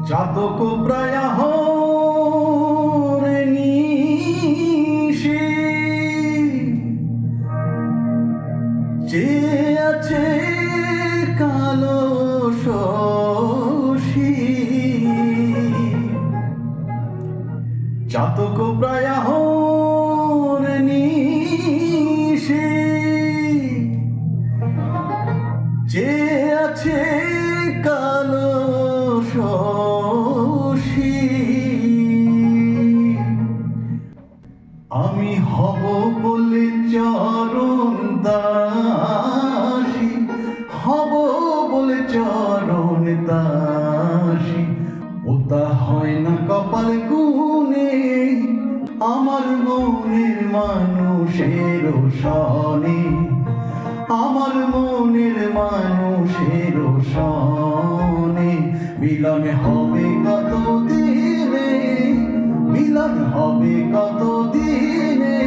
চাতক প্রায় নিশি যে আছে কালো শশী চাতক প্রায় নিশি যে আছে কালো শশী আমি হব বলে চরণ দাসী হব বলে চরণ দাসী ওটা হয় না কপাল গুনে আমার মনের মানুষের সনে আমার মনের মানুষের সনে মিলন হবে কত দিনে মিলন হবে কত দিনে